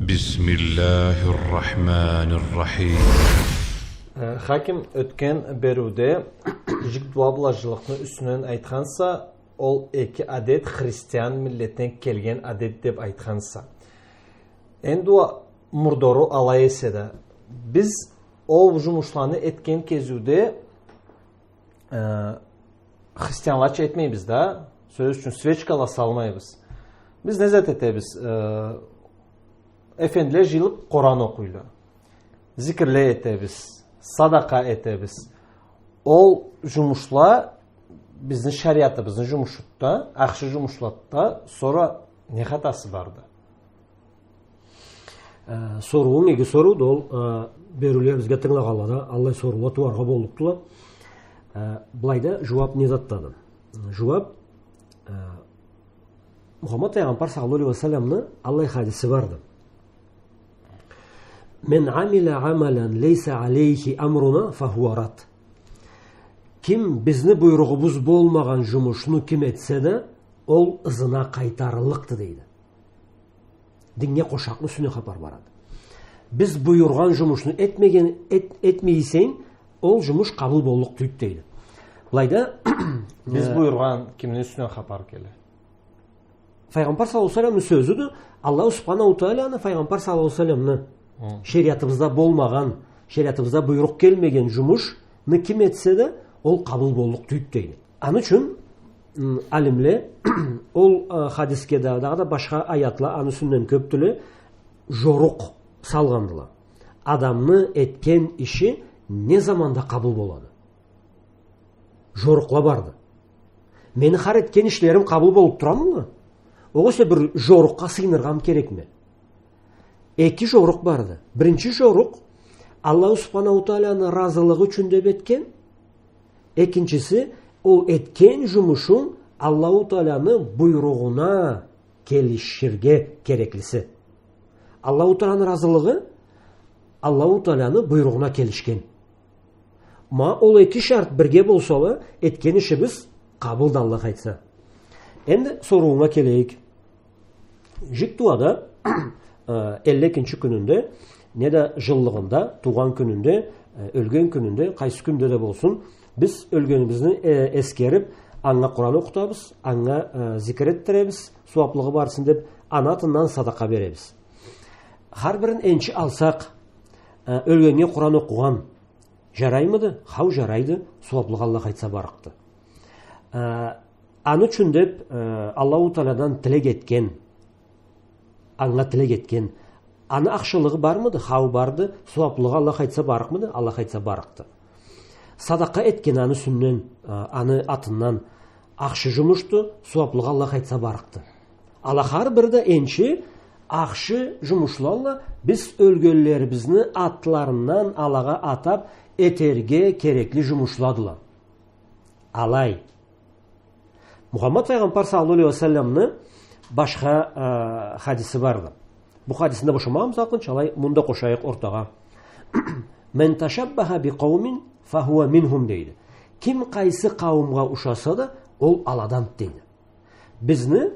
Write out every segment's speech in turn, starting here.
Bismillahirrahmanirrahim. Хаким өткен беруде жік дуаблажылықтың үстінен айтқанса, ол екі адет христиан миллеттен келген адет деп айтқанса. Енді мұрдору алай еседі. Біз ол жұмышланы еткен кезуде христианларча етмейбіз да, сөз үшін свечкала салмайбыз. Біз нәзет етебіз. Efendiler жиылып Құран оқуйлы. Зикірле етебіз. Садақа етебіз. Ол жұмышла біздің шариаты, біздің жұмышытта, ақшы жұмышлатта sonra не қатасы барды? Соруың еге соруды ол берулер бізге тыңлағалады. Аллай сорула туарға болуқтыла. Бұлайда жуап не заттады? Жуап Мұхаммад пайғамбар саллаллаху алейхи ва саллямның Аллай хадисі барды. Мен амила амалан лейса алейхи амруна фахуа рад. Ким бізді бұйрығыбыз болмаған жұмышыны кім етсе де, ол ызына қайтарылықты дейді. Дінге қошақны сүне хабар барады. Біз бұйырған жұмышыны етмейсен, ол жұмыш қабыл болық түйт дейді. Бұлайда біз бұйырған кімнің үстінен хабар келі? Пайғамбар саллаллаху алейхи ва саллямның сөзіді, Аллах субханаху тағаланы пайғамбар саллаллаху алейхи ва саллямның шариатымызда болмаған, шариатымызда бұйрық келмеген жұмышны кім етсе де, ол қабыл болық түйт дейді. Аны үшін әлімле ол хадиске дағда башқа аятла аны сүннен көптілі жорық салғандыла. Адамны еткен іші не заманда қабыл болады? Жорықла барды. Мені қар еткен ішлерім қабыл болып тұрамын ма? Оғысы бір жорыққа сыйнырғам керек ме? Екі жорық барды. Бірінші жорық Аллах субханаху тағаланың разылығы үшін деп еткен. Екіншісі ол еткен жұмышын Аллаху тағаланың бұйрығына келішірге кереклісі. Аллаху тағаланың разылығы Аллаху тағаланың бұйрығына келішкен. Ма ол екі шарт бірге болсалы, еткен іші біз қабылданлық айтса. Енді соруыңа келейік. Жиктуада 52-ші күнінде, не де жыллығында, туған күнінде, өлген күнінде, қайсы күнде де болсын, біз өлгенімізді ескеріп, аңға Құран оқытабыз, аңға зикір еттіреміз, суаплығы барсын деп, анатынан садақа береміз. Har бірін енші алсақ, өлгенге Құран оқыған жараймыды? Хау жарайды, суаплығы Аллах айтса барықты. Аны үшін деп, Аллаху Тағаладан тілек еткен, аңға тілек еткен, аны ақшылығы бар мыды? Хау барды, суаплығы Аллах айтса барық мыды? Аллах айтса барықты. Садақа еткен аны сүннен, аны атынан ақшы жұмышты, суаплығы Аллах айтса барықты. Аллах har бірді енші ақшы жұмышлалла біз өлгенлерімізді атларынан Аллаға атап етерге керекли жұмышладыла. Алай. Мұхаммад пайғамбар саллаллаху алейхи ва саллямның башқа хадисі барды. Бұл хадисінде бошамағымыз ақын, шалай мұнда қошайық ортаға. Мен ташаббаха би қаумин фахуа минхум дейді. Кім қайсы қауымға ұшаса да, ол Алладан дейді. Бізні,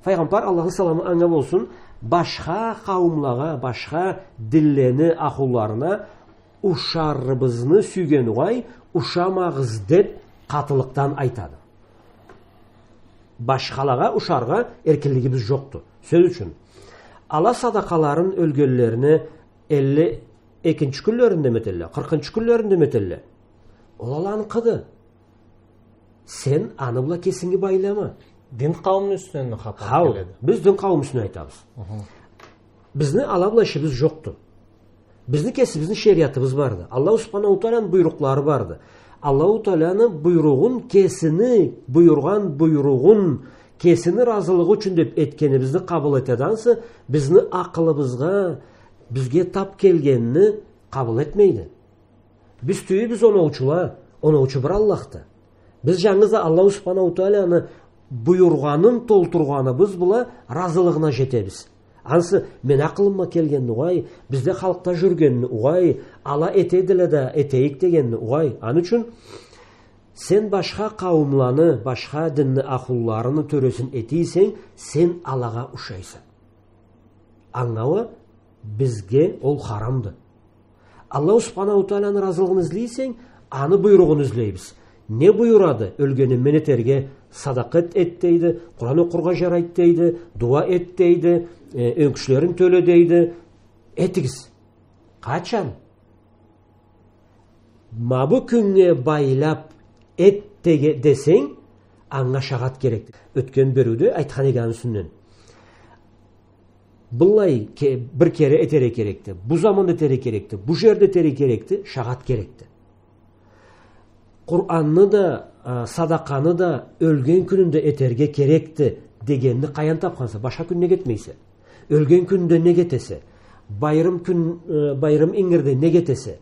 пайғамбар Аллахың саламы аңа болсын, башқа қауымлаға, башқа діллені ақуларына ұшарыбызны сүйген ұғай, ұшамағыз деп қатылықтан айтады. Башқалаға, ұшарға еркелігіміз жоқты. Сөз үшін. Ала садақаларын өлгенлеріне 52-ші күнлерінде метелі, 40-ші күнлерінде метелі. Ол Алланың қыды. Сен аны бұла кесінге байлама. Дін қауымның үстінен қапар келеді. Біз дін қауым үстіне айтамыз. Біздің ала бұла ішіміз жоқты. Біздің кесі, біздің шариатымыз барды. Аллах субханаху тағаланың бұйрықлары барды. Аллаху тағаланың бұйрығын кесіні, кесіні разылығы үшін деп еткені бізді қабыл етедансы, бізді ақылыбызға, бізге тап келгенні қабыл етмейді. Біз түйі біз оны ұчы бір Аллахты. Біз жаңызда Аллаху субханаху тағаланы бұйырғанын толтырғаны біз бұла разылығына жетеміз. Ансы мен ақылыма келгенні ұғай, бізде халықта жүргенні ұғай, ала етеділі де етейік дегенні ұғай. Аны үшін сен башқа қауымланы, башқа дінні ақылларыны төресін етейсен, сен Аллаға ұшайсың. Аңауы Бізге ол харамды. Аллах Субханаху Тағаланың разылығын ізлейсең, аны бұйрығын ізлейбіз. Не бұйырады? Өлгені менетерге садақат ет дейді, Құран оқырға жарайды дейді, дуа ет дейді, өңкішлерін төле дейді. Етігіз. Қачан? Мабы күнге байлап ет десең, аңға шағат керек. Өткен беруді айтқан егені сүннен. Бұлай бір кере етере керекті, бұ заманда етере керекті, бұ жерде етере керекті, шағат керекті. Құранны да, садақаны да өлген күнінде етерге керекті дегенді қаян тапқанса, баша күнне кетмейсе. Өлген күнінде не кетесе, байрым еңгірде не кетесе,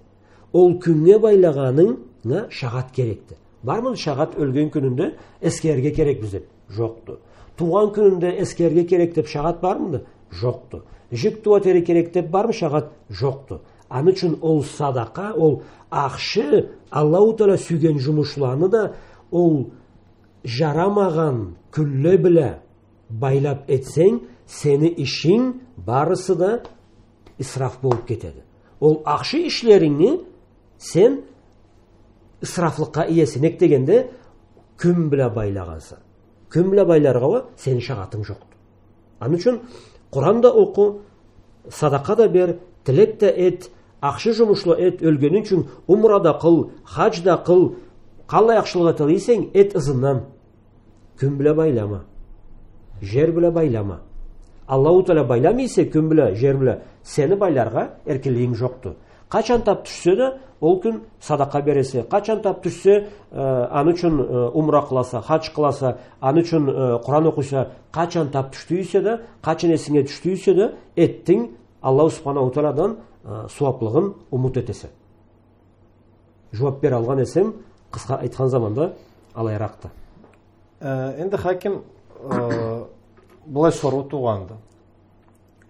ол күнге байлағаныңа шағат керекті. Бар мы шағат өлген күнінде ескерге керек бізде? Жоқты. Туған күнінде ескерге керек деп шағат бар мыды? Жоқты. Жүк туа тері керек деп бар мы шағат? Жоқты. Аны үшін ол садақа, ол ақшы, Аллаху Тағала сүйген жұмышланы да ол жарамаған күллі біле байлап етсең, сені ішің барысы да исраф болып кетеді. Ол ақшы ішлеріңі сен ысрафлыққа иесінек дегенде күн біле байлағанса. Күн біле байларға сен шағатың жоқты. Аны үшін Құранда оқу, садақа да бер, тілек те ет, ақшы жұмышлы ет, өлгенің үшін умрада қыл, хажда қыл, қалай ақшылыға тілейсең, ет ызынан. Күн біле байлама, жер біле байлама. Аллаху Тағала байламайса, күн біле, жер біле, сені байларға еркелігің жоқты. Қачан тап түшсе де, ол күн садақа бересе, қачан тап түшсе, аны үшін умра қыласа, хадж қыласа, аны үшін Құран оқыса, қачан тап түштейсе де, қачан есіңе түштейсе де, еттің Аллах Субханаху Тағаладан суаплығын ұмыт етесе. Жауап бер алған есем, қысқа айтқан заманда алайрақты. Енді хаким бұлай сору туғанды.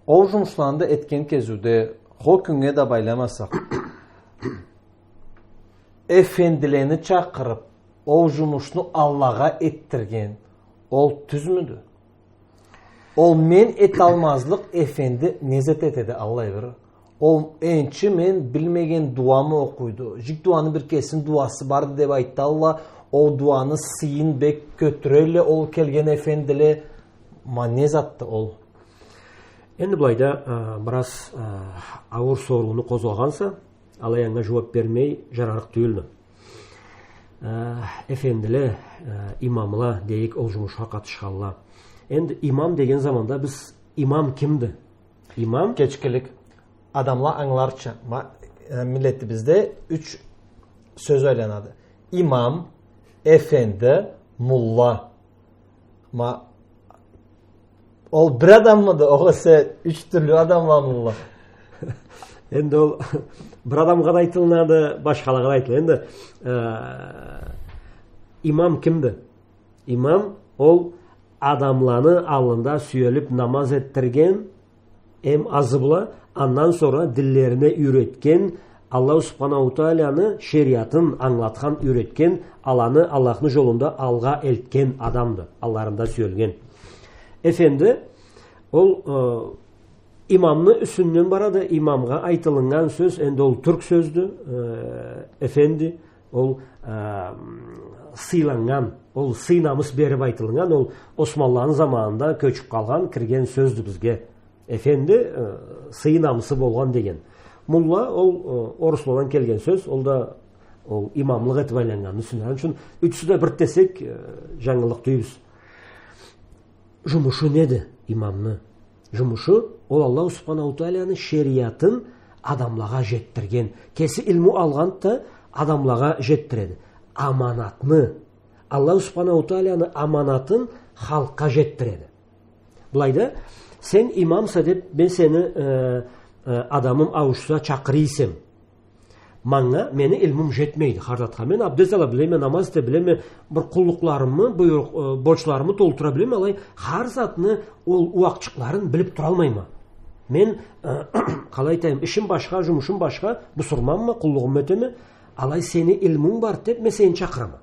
Ол жұмышланды еткен кезуде Хо күнге да байламасақ, efendileni çakırıp, o жұмышны Allah'a ettirgen, ol түзмүді. Ol men et almazlık efendi nezet etedi Allah verir. Ol ençi men bilmegen duamı okuydu. Jik duanın bir kesin duası vardı deb aytты Allah. O duanı sıyın bek kötüröyle ol kelgen efendile ma nezattı ol. Енді бұлайда біраз ауыр соруыны қозғалғанса, алаяңға жауап бермей жарарлық түйілді. Эфенділі, имамла дейік ол жұмысқа қатышқалла. Енді имам деген заманда біз имам кімді? Имам Keçkilik adamla anlarça. Milleti bizde 3 söz öğlenadı. İmam, efendi, mulla. Ol bir adam mıdır? Oğlasa 3 türlü adam var mulla. Енді ол бір адамға да айтылынады, башқаларға да айтылады. Енді имам кімді? Имам ол адамланы алында сүйеліп намаз еттірген, азыбла, андан sonra диллеріне үйреткен, Аллах Субханаху Тағаланы шериатын аңлатқан, үйреткен, аланы Аллахның жолында алға елткен адамды, алларында сүйелген. Efendi, ол имамны үсіннен барады, имамға айтылынған сөз, енді ол түрк сөзді, efendi, ол сыйланған, ол сыйнамыс беріп айтылынған, ол Османлының заманында көчіп қалған, кірген сөзді бізге. Efendi, сыйнамысы болған деген. Мулла, ол орыслудан келген сөз, ол да имамлық етіп айланған. Үшін үтісі де бірттесек, жаңылық түйбіз. Жұмышы неді имамны? Жұмышы ол Аллах Субханаху Тағаланың шериатын адамлаға жеттірген. Кесі ilmu алғанды адамлаға жеттіреді. Аманатны, Аллах Субханаху Тағаланың аманатын халыққа жеттіреді. Бұлайда, сен имамса деп, мен сені адамым ауышса чақырисем. Маңа мені ilmum жетмейді. Хардатқа мен абдес ала білеме, намаз ете білеме, бір құллықларымы, борçlarımı толтыра білеме, алай харзатны ол уақытшықларын біліп тұра алмайма. Мен қалай айтайым, ішім башқа, жұмышым башқа, бұсырманма, құллығым өтеме, алай сені ilmum бар деп, мен сені чақырама.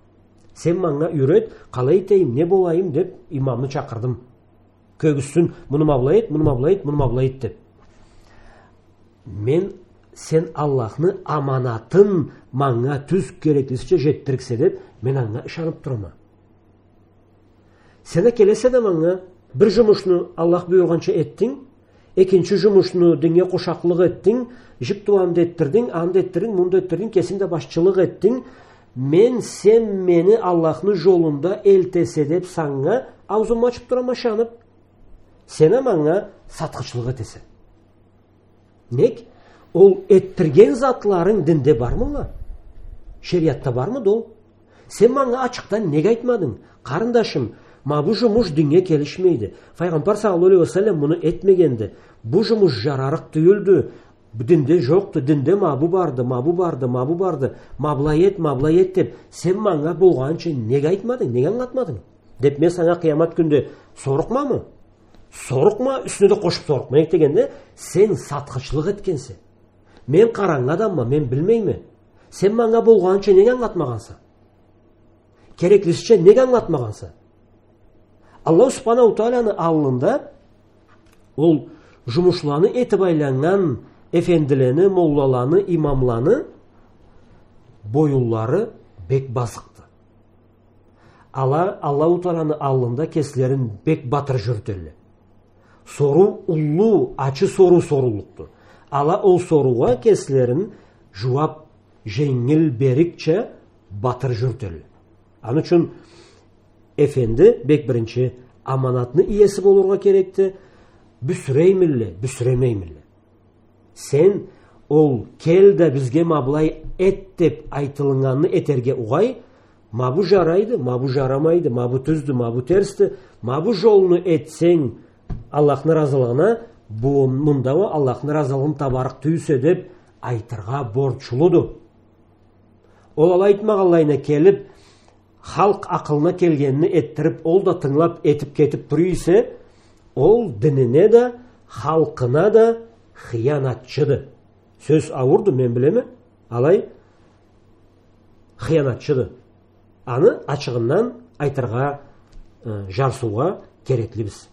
Сен маңа үйрет, қалай айтайым, не болайым деп имамны чақырдым. Көгіссін, мұным аблайет, мұным аблайет, мұным аблайет деп. мен сен Аллахны аманатын маңа түз керектісіше жеттіріксе деп, мен аңа ышанып тұрма. Сені келесе де маңа бір жұмышны Аллах бұйырғанша еттің, екінші жұмышны дүние қошақлық еттің, жіп туамды еттірдің, анды еттірдің, мұнды еттірдің, кесінде басшылық еттің, мен сен мені Аллахны жолында елтесе деп саңа аузым açып тұрама шанып, сені маңа сатқышылық етесе. Нек? Ол еттірген затларың дінде бар мұла? Шариатта бар мұ дол? Сен маңа açıqtan неге айтмадың? Қарындашым, ма бұл жұмыш дүние келішмейді. Пайғамбар саллаллаху алейхи ва саллям мұны етмегенді. Бұл жұмыш жарарық түйілді. Дінде жоқты, дінде мабу барды, мабылай ет деп, сен маңа болғанша неге айтмадың, неге аңлатмадың? Деп мен саңа қиямат күнде сорықма мы? Сорықма, үстіне де қошып сорықма дегенде, сен сатқышылық еткенсі. Мен қараң адамма, мен білмейме. Сен маңа болғанша неге аңлатмағанса? Кереклісіше неге аңлатмағанса? Аллах субханаху тағаланың алдында ол жұмышланы еті байланған efendileni, mollalarını, imamlarını boyulları bek basıktı. Allahu Teala'nın alnında kesilerin bek batır jürteli. Soru ullu, açı soru soruluktu. O soruğa kesilerin cevap jengil berikçe batır jürteli. Onun için efendi bek birinci amanatını iyesi olurga gerekti. Büsüreymilli, büsüremeyimilli. Sen ol kel de bizge mablay et dep aytılınganını eterge uğay, ma bu jaraydı, ma bu jaramaydı, ma bu tüzdü, ma bu tersti, ma bu jolunu etsen Allah'ın razılığına, bu mundava Allah'ın razılığını tabarık tüyse dep aytırga borçludu. Ol aytmağalayına kelip, halk akılına kelgenini ettirip, ol da tınlap etip ketip duruyse, ol dinine de, halkına da хиянатчыды. Сөз ауырды, мен білеме? Алай хиянатчыды. Аны açığından айтырға, жарсуға керекли біз.